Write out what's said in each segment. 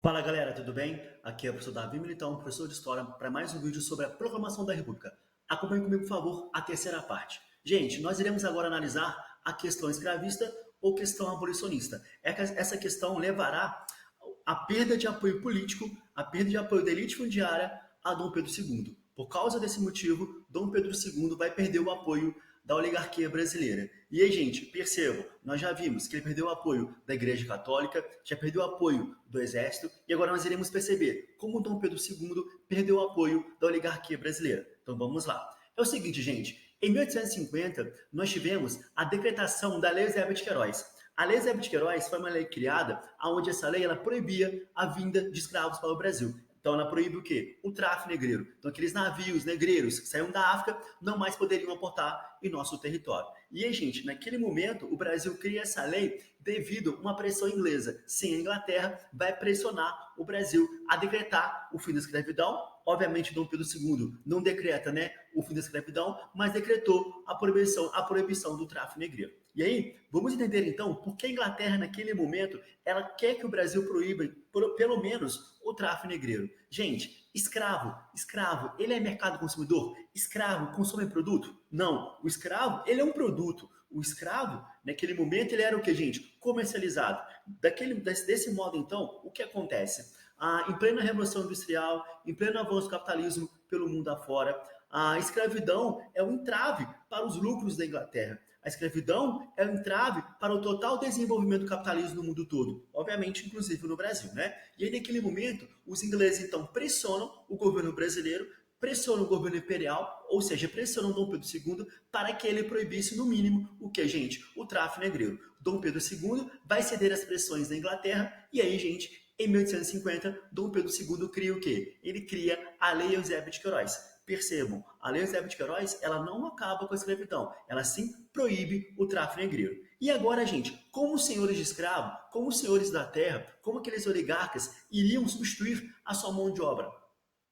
Fala galera, tudo bem? Aqui é o professor Davi Militão, professor de História, para mais um vídeo sobre a Proclamação da República. Acompanhe comigo, por favor, a terceira parte. Gente, nós iremos agora analisar a questão escravista ou questão abolicionista. Essa questão levará à perda de apoio político, à perda de apoio da elite fundiária a Dom Pedro II. Por causa desse motivo, Dom Pedro II vai perder o apoio da oligarquia brasileira. E aí, gente, percebam, nós já vimos que ele perdeu o apoio da Igreja Católica, já perdeu o apoio do Exército, e agora nós iremos perceber como Dom Pedro II perdeu o apoio da oligarquia brasileira. Então vamos lá. É o seguinte, gente, em 1850 nós tivemos a decretação da Lei Eusébio de Queiroz. A Lei Eusébio de Queiroz foi uma lei criada onde essa lei ela proibia a vinda de escravos para o Brasil. Então ela proíbe o quê? O tráfico negreiro. Então aqueles navios negreiros que saíam da África não mais poderiam aportar em nosso território. E aí, gente, naquele momento o Brasil cria essa lei devido a uma pressão inglesa. Sim, a Inglaterra vai pressionar o Brasil a decretar o fim da escravidão. Obviamente, Dom Pedro II não decreta, né, o fim da escravidão, mas decretou a proibição do tráfico negreiro. E aí, vamos entender então por que a Inglaterra, naquele momento, ela quer que o Brasil proíba, pelo menos, o tráfico negreiro. Gente, escravo, ele é mercado consumidor? Escravo consome produto? Não, o escravo, ele é um produto. O escravo, naquele momento, ele era o que, gente? Comercializado. Desse modo, então, o que acontece? Em plena Revolução Industrial, em pleno avanço do capitalismo pelo mundo afora, a escravidão é um entrave para os lucros da Inglaterra. A escravidão é um entrave para o total desenvolvimento do capitalismo no mundo todo, obviamente, inclusive no Brasil, né? E aí, naquele momento, os ingleses, então, pressionam o governo brasileiro, pressionam o governo imperial, ou seja, pressionam Dom Pedro II para que ele proibisse, no mínimo, o que, gente? O tráfico negreiro. Dom Pedro II vai ceder às pressões da Inglaterra, e aí, gente, em 1850, Dom Pedro II cria o quê? Ele cria a Lei Eusébio de Queiroz. Percebam, a Lei Eusébio de Queiroz, ela não acaba com a escravidão, ela sim proíbe o tráfico negreiro. E agora, gente, como os senhores de escravo, como os senhores da terra, como aqueles oligarcas iriam substituir a sua mão de obra?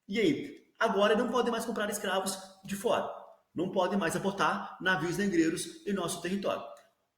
E aí, agora não podem mais comprar escravos de fora, não podem mais aportar navios negreiros em nosso território.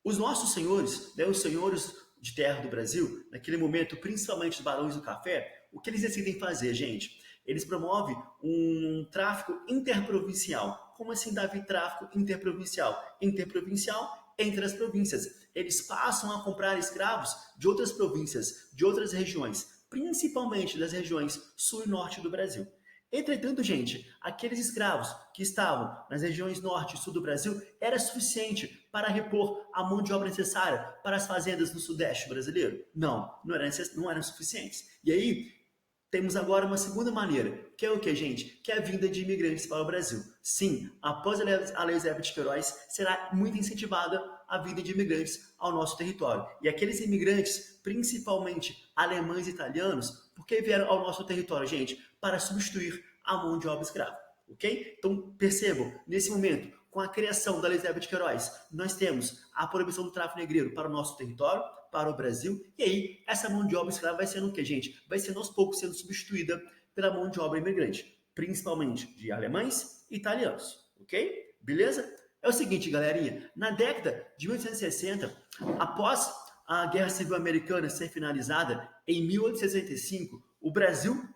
Os nossos senhores, né, os senhores de terra do Brasil, naquele momento, principalmente os barões do café, o que eles decidem fazer, gente? Eles promovem um tráfico interprovincial. Como assim, Davi, tráfico interprovincial? Interprovincial entre as províncias. Eles passam a comprar escravos de outras províncias, de outras regiões, principalmente das regiões sul e norte do Brasil. Entretanto, gente, aqueles escravos que estavam nas regiões norte e sul do Brasil era suficiente para repor a mão de obra necessária para as fazendas no sudeste brasileiro? Não, não eram suficientes. E aí, temos agora uma segunda maneira, que é o que, gente? Que é a vinda de imigrantes para o Brasil. Sim, após a Lei Eusébio de Queiroz, será muito incentivada a vinda de imigrantes ao nosso território. E aqueles imigrantes, principalmente alemães e italianos, por que vieram ao nosso território, gente? Para substituir a mão de obra escrava. Ok? Então, percebam, nesse momento, com a criação da Lei Eusébio de Queiroz, nós temos a proibição do tráfico negreiro para o nosso território, para o Brasil, e aí essa mão de obra escrava vai sendo o quê, gente? Vai sendo aos poucos sendo substituída pela mão de obra imigrante, principalmente de alemães e italianos, ok? Beleza? É o seguinte, galerinha, na década de 1860, após a Guerra Civil Americana ser finalizada em 1865, o Brasil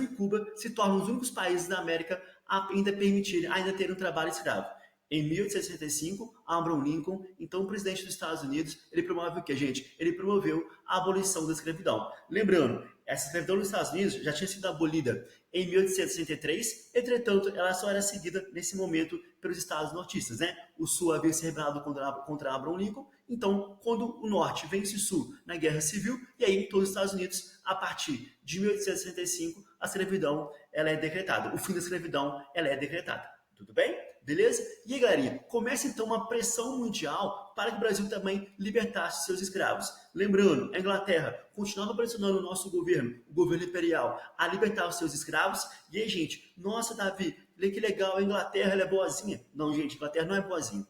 e Cuba se tornam os únicos países da América a ainda ter um trabalho escravo. Em 1865, Abraham Lincoln, então presidente dos Estados Unidos, ele promove o que, gente? Ele promoveu a abolição da escravidão. Lembrando, essa escravidão nos Estados Unidos já tinha sido abolida em 1863, entretanto, ela só era seguida nesse momento pelos estados nortistas, né? O Sul havia se rebelado contra Abraham Lincoln, então, quando o Norte vence o Sul na Guerra Civil, e aí todos os Estados Unidos, a partir de 1865, a escravidão ela é decretada, o fim da escravidão ela é decretada. Tudo bem? Beleza? E aí, galerinha, começa então uma pressão mundial para que o Brasil também libertasse seus escravos. Lembrando, a Inglaterra continuava pressionando o nosso governo, o governo imperial, a libertar os seus escravos. E aí, gente, nossa, Davi, que legal, a Inglaterra ela é boazinha. Não, gente, a Inglaterra não é boazinha.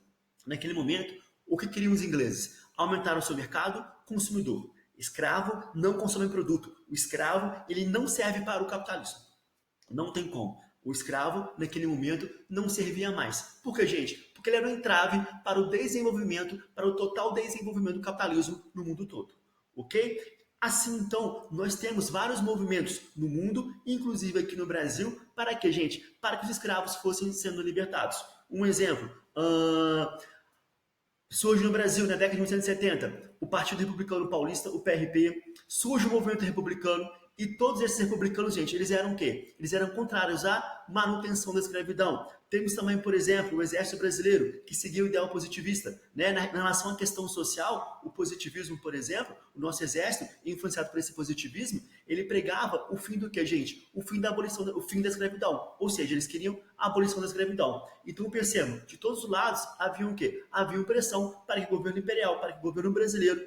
Naquele momento, o que queriam os ingleses? Aumentaram o seu mercado consumidor. Escravo não consome produto. O escravo, ele não serve para o capitalismo. Não tem como. O escravo, naquele momento, não servia mais. Por quê, gente? Porque ele era um entrave para o desenvolvimento, para o total desenvolvimento do capitalismo no mundo todo. Ok? Assim, então, nós temos vários movimentos no mundo, inclusive aqui no Brasil, para que, gente? Para que os escravos fossem sendo libertados. Um exemplo, surge no Brasil, na década de 1970, o Partido Republicano Paulista, o PRP, surge o movimento republicano, e todos esses republicanos, gente, eles eram o quê? Eles eram contrários à manutenção da escravidão. Temos também, por exemplo, o Exército Brasileiro, que seguia o ideal positivista. Né? Na relação à questão social, o positivismo, por exemplo, o nosso Exército, influenciado por esse positivismo, ele pregava o fim do que, gente? O fim da abolição, o fim da escravidão. Ou seja, eles queriam a abolição da escravidão. Então, percebam, de todos os lados, havia o quê? Havia pressão para que o governo imperial, para que o governo brasileiro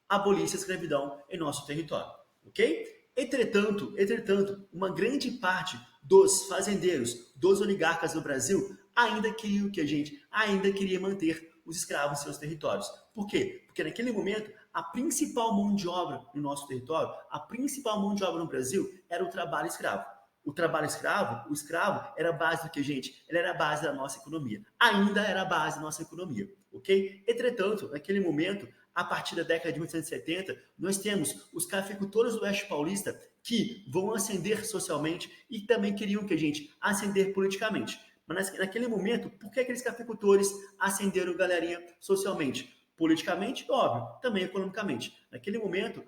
abolisse a escravidão em nosso território. Ok? Entretanto, uma grande parte dos fazendeiros, dos oligarcas no Brasil, ainda queriam o que, gente? Ainda queria manter os escravos em seus territórios. Por quê? Porque naquele momento, a principal mão de obra no nosso território, a principal mão de obra no Brasil, era o trabalho escravo. O trabalho escravo, o escravo, era a base do que, gente? Ele era a base da nossa economia. Ainda era a base da nossa economia, ok? Entretanto, naquele momento, a partir da década de 1970, nós temos os cafeicultores do Oeste Paulista que vão ascender socialmente e também queriam que a gente ascender politicamente. Mas naquele momento, por que aqueles cafeicultores ascenderam, galerinha, socialmente? Politicamente, óbvio, também economicamente. Naquele momento,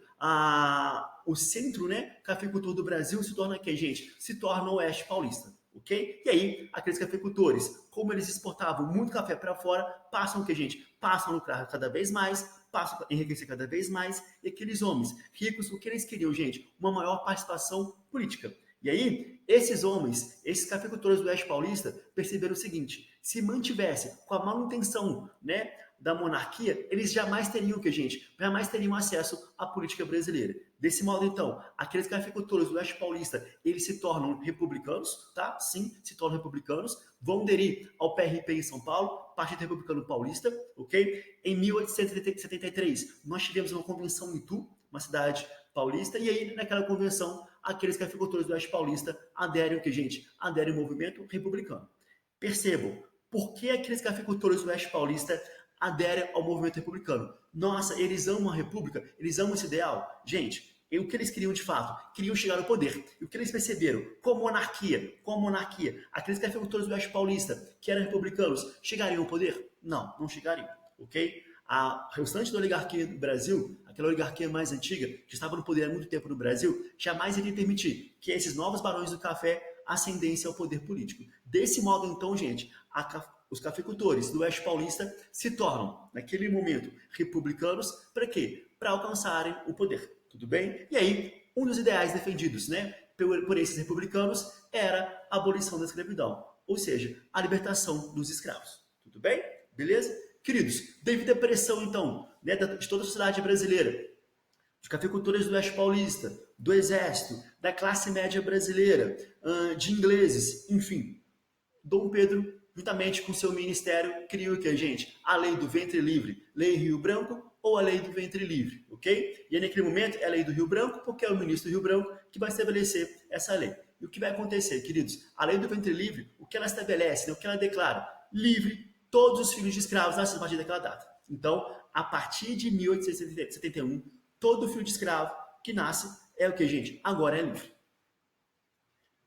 o centro, né, cafeicultor do Brasil se torna quem, gente? Se torna o Oeste Paulista. Ok? E aí, aqueles cafeicultores, como eles exportavam muito café para fora, passam o que, gente? Passam a lucrar cada vez mais, passam a enriquecer cada vez mais, e aqueles homens ricos, o que eles queriam, gente? Uma maior participação política. E aí, esses homens, esses cafeicultores do Oeste Paulista, perceberam o seguinte: se mantivesse com a manutenção, né, da monarquia, eles jamais teriam o que, gente? Jamais teriam acesso à política brasileira. Desse modo, então, aqueles cafeicultores do Oeste Paulista, eles se tornam republicanos, tá? Sim, se tornam republicanos, vão aderir ao PRP em São Paulo, Partido Republicano Paulista, ok? Em 1873, nós tivemos uma convenção em Itu, uma cidade paulista, e aí, naquela convenção, aqueles cafeicultores do Oeste Paulista aderem o que, gente? Aderem ao movimento republicano. Percebam, por que aqueles cafeicultores do Oeste Paulista aderem ao movimento republicano? Nossa, eles amam a república, eles amam esse ideal. Gente, o que eles queriam de fato? Queriam chegar ao poder. E o que eles perceberam? Com a monarquia, aqueles cafeicultores do Oeste Paulista, que eram republicanos, chegariam ao poder? Não, não chegariam, ok? A restante da oligarquia do Brasil, aquela oligarquia mais antiga, que estava no poder há muito tempo no Brasil, jamais iria permitir que esses novos barões do café ascendessem ao poder político. Desse modo, então, gente, os cafeicultores do Oeste Paulista se tornam, naquele momento, republicanos. Para quê? Para alcançarem o poder. Tudo bem? E aí, um dos ideais defendidos, né, por esses republicanos era a abolição da escravidão, ou seja, a libertação dos escravos. Tudo bem? Beleza? Queridos, devido à pressão, então, né, de toda a sociedade brasileira, de cafeicultores do Oeste Paulista, do Exército, da classe média brasileira, de ingleses, enfim, Dom Pedro, juntamente com seu ministério, criou o que, gente? A lei do ventre livre, lei Rio Branco ou a lei do ventre livre, ok? E aí, naquele momento é a lei do Rio Branco, porque é o ministro do Rio Branco que vai estabelecer essa lei. E o que vai acontecer, queridos? A lei do ventre livre, o que ela estabelece, né, o que ela declara? Livre todos os filhos de escravos nascidos a partir daquela data. Então, a partir de 1871, todo filho de escravo que nasce é o que, gente? Agora é livre.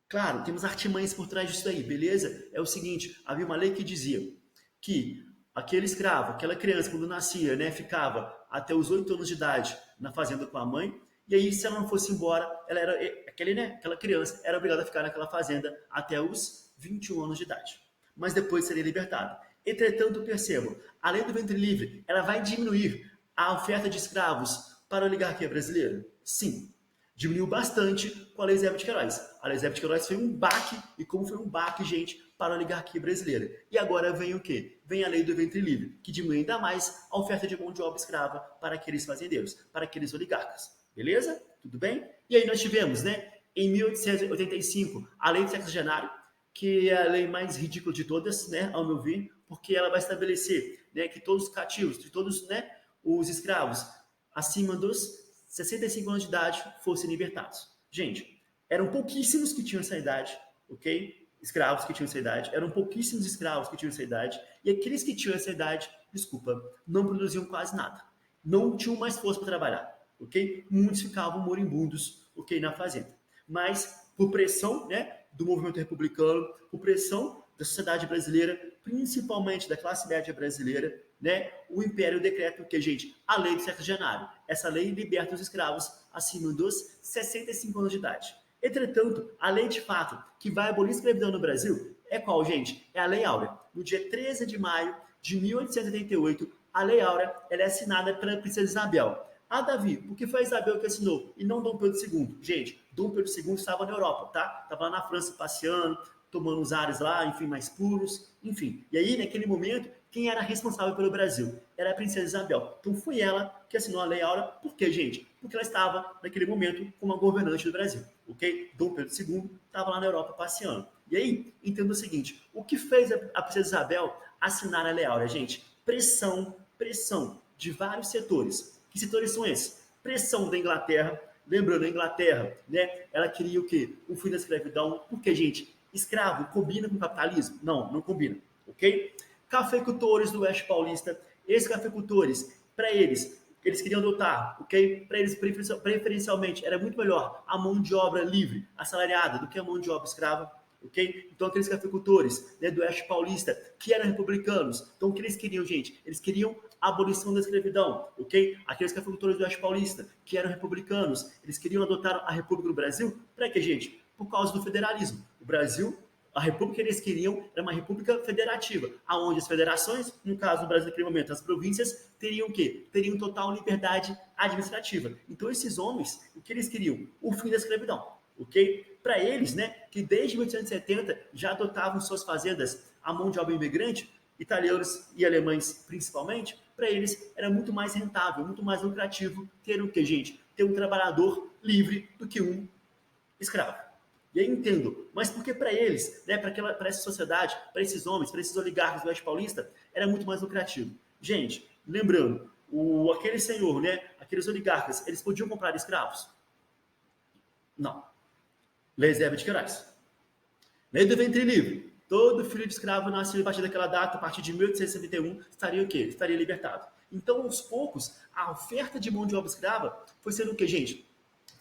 Claro, temos artimanhas por trás disso aí, beleza? É o seguinte, havia uma lei que dizia que aquele escravo, aquela criança, quando nascia, né, ficava até os 8 anos de idade na fazenda com a mãe, e aí, se ela não fosse embora, ela era, aquela criança era obrigada a ficar naquela fazenda até os 21 anos de idade. Mas depois seria libertada. Entretanto, percebam, a lei do ventre livre, ela vai diminuir a oferta de escravos para a oligarquia brasileira? Sim. Diminuiu bastante com a Lei Zé de Queiroz. A Lei Zé de Queiroz foi um baque, e como foi um baque, gente, para a oligarquia brasileira. E agora vem o quê? Vem a Lei do Ventre Livre, que diminui ainda mais a oferta de mão de obra escrava para aqueles fazendeiros, para aqueles oligarcas. Beleza? Tudo bem? E aí nós tivemos, né, em 1885, a Lei do Sexagenário, que é a lei mais ridícula de todas, né, ao meu ver, porque ela vai estabelecer, né, que todos os cativos, de todos, né, os escravos acima dos 65 anos de idade fossem libertados. Gente, eram pouquíssimos que tinham essa idade, ok? Escravos que tinham essa idade, eram pouquíssimos escravos que tinham essa idade, e aqueles que tinham essa idade, desculpa, não produziam quase nada. Não tinham mais força para trabalhar, ok? Muitos ficavam moribundos, ok, na fazenda. Mas, por pressão, né, do movimento republicano, por pressão da sociedade brasileira, principalmente da classe média brasileira, né, o Império decreta o que, gente? A Lei do Sexagenário. Essa lei liberta os escravos acima dos 65 anos de idade. Entretanto, a lei de fato que vai abolir a escravidão no Brasil é qual, gente? É a Lei Áurea. No dia 13 de maio de 1888, a Lei Áurea ela é assinada pela princesa Isabel. Ah, Davi, por que foi a Isabel que assinou e não Dom Pedro II? Gente, Dom Pedro II estava na Europa, tá? Estava lá na França passeando, tomando os ares lá, enfim, mais puros, enfim. E aí, naquele momento, quem era responsável pelo Brasil? Era a princesa Isabel. Então foi ela que assinou a Lei Áurea. Por quê, gente? Porque ela estava, naquele momento, como a governante do Brasil, ok? Dom Pedro II estava lá na Europa passeando. E aí, entenda o seguinte, o que fez a princesa Isabel assinar a Lei Áurea, gente? Pressão de vários setores. Que setores são esses? Pressão da Inglaterra. Lembrando, a Inglaterra, né, ela queria o quê? O fim da escravidão. Porque, gente, escravo combina com capitalismo? Não, não combina, ok? Cafeicultores do Oeste Paulista. Esses cafeicultores, para eles queriam adotar, ok? Para eles, preferencialmente, era muito melhor a mão de obra livre, assalariada, do que a mão de obra escrava, ok? Então, aqueles cafeicultores, né, do Oeste Paulista, que eram republicanos, então, o que eles queriam, gente? Eles queriam a abolição da escravidão, ok? Aqueles cafeicultores do Oeste Paulista, que eram republicanos, eles queriam adotar a República do Brasil, para quê, gente? Por causa do federalismo. O Brasil, a república que eles queriam era uma república federativa, aonde as federações, no caso do Brasil naquele momento, as províncias, teriam o quê? Teriam total liberdade administrativa. Então, esses homens, o que eles queriam? O fim da escravidão, ok? Para eles, né, que desde 1870 já adotavam suas fazendas a mão de obra imigrante, italianos e alemães principalmente, para eles era muito mais rentável, muito mais lucrativo ter o que, gente? Ter um trabalhador livre do que um escravo. E aí entendo, mas porque para eles, né, para essa sociedade, para esses homens, para esses oligarcas do Oeste Paulista, era muito mais lucrativo. Gente, lembrando, aquele senhor, né, aqueles oligarcas, eles podiam comprar escravos? Não. Lei Zé de Queiroz. Lei do ventre livre. Todo filho de escravo nascido a partir daquela data, a partir de 1871, estaria o quê? Estaria libertado. Então, aos poucos, a oferta de mão de obra escrava foi sendo o quê, gente?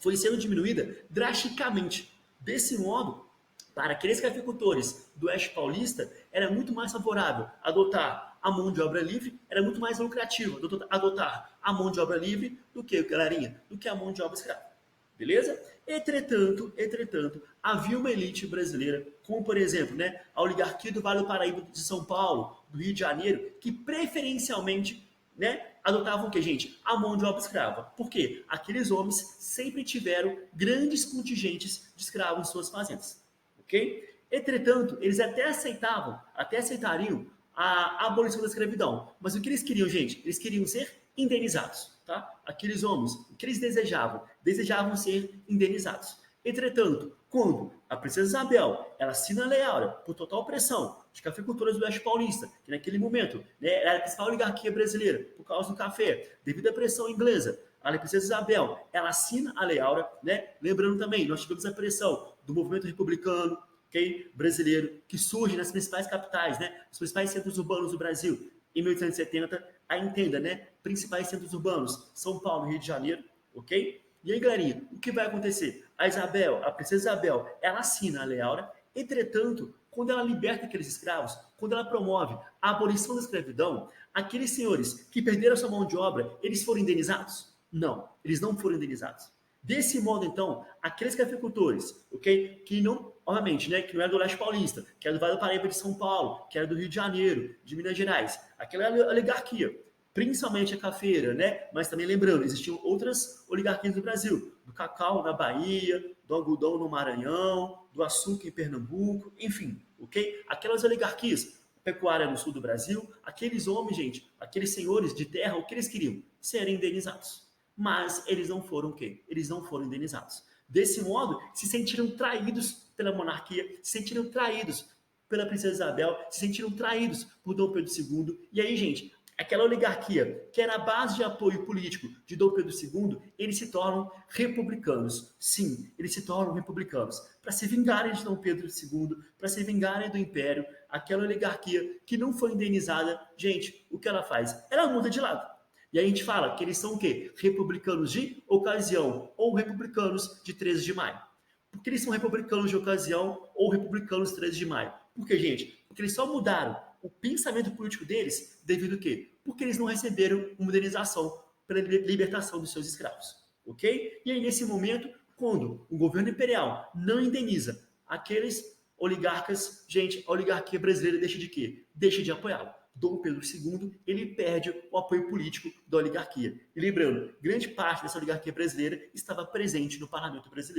Foi sendo diminuída drasticamente. Desse modo, para aqueles cafeicultores do Oeste Paulista, era muito mais favorável adotar a mão de obra livre, era muito mais lucrativo adotar a mão de obra livre do que, galerinha, do que a mão de obra escrava. Beleza? Entretanto, havia uma elite brasileira, como por exemplo, né, a oligarquia do Vale do Paraíba de São Paulo, do Rio de Janeiro, que preferencialmente, né, adotavam o que, gente? A mão de obra escrava. Por quê? Aqueles homens sempre tiveram grandes contingentes de escravos em suas fazendas. Ok? Entretanto, eles até aceitariam a abolição da escravidão. Mas o que eles queriam, gente? Eles queriam ser indenizados. Tá? Aqueles homens, o que eles desejavam? Desejavam ser indenizados. Entretanto, quando a princesa Isabel ela assina a Lei Áurea por total pressão de cafeicultores do Oeste Paulista, que naquele momento, né, era a principal oligarquia brasileira por causa do café, devido à pressão inglesa, a princesa Isabel ela assina a Lei Áurea, né? Lembrando também, nós tivemos a pressão do movimento republicano, okay, brasileiro, que surge nas principais capitais, né, nos principais centros urbanos do Brasil, em 1870, a entenda, né, principais centros urbanos, São Paulo, Rio de Janeiro, ok? E aí, galerinha, o que vai acontecer? A princesa Isabel, ela assina a Lei Áurea, entretanto, quando ela liberta aqueles escravos, quando ela promove a abolição da escravidão, aqueles senhores que perderam sua mão de obra, eles foram indenizados? Não, eles não foram indenizados. Desse modo, então, aqueles cafeicultores, ok? Que não, obviamente, né? Que não era do Leste Paulista, que era do Vale do Paraíba de São Paulo, que era do Rio de Janeiro, de Minas Gerais, aquela oligarquia, principalmente a cafeira, né? Mas também lembrando, existiam outras oligarquias do Brasil, do cacau na Bahia, do algodão no Maranhão, do açúcar em Pernambuco, enfim, ok? Aquelas oligarquias, pecuária no sul do Brasil, aqueles homens, gente, aqueles senhores de terra, o que eles queriam? Serem indenizados. Mas eles não foram o quê? Eles não foram indenizados. Desse modo, se sentiram traídos pela monarquia, se sentiram traídos pela princesa Isabel, se sentiram traídos por Dom Pedro II. E aí, gente, aquela oligarquia que era a base de apoio político de Dom Pedro II, eles se tornam republicanos. Sim, eles se tornam republicanos. Para se vingarem de Dom Pedro II, para se vingarem do Império, aquela oligarquia que não foi indenizada, gente, o que ela faz? Ela muda de lado. E aí a gente fala que eles são o quê? Republicanos de ocasião ou republicanos de 13 de maio. Por que eles são republicanos de ocasião ou republicanos de 13 de maio? Por quê, gente? Porque eles só mudaram o pensamento político deles devido a quê? Porque eles não receberam uma indenização pela libertação dos seus escravos. Ok? E aí, nesse momento, quando o governo imperial não indeniza aqueles oligarcas, gente, a oligarquia brasileira deixa de quê? Deixa de apoiá-lo. Dom Pedro II, ele perde o apoio político da oligarquia. E lembrando, grande parte dessa oligarquia brasileira estava presente no parlamento brasileiro.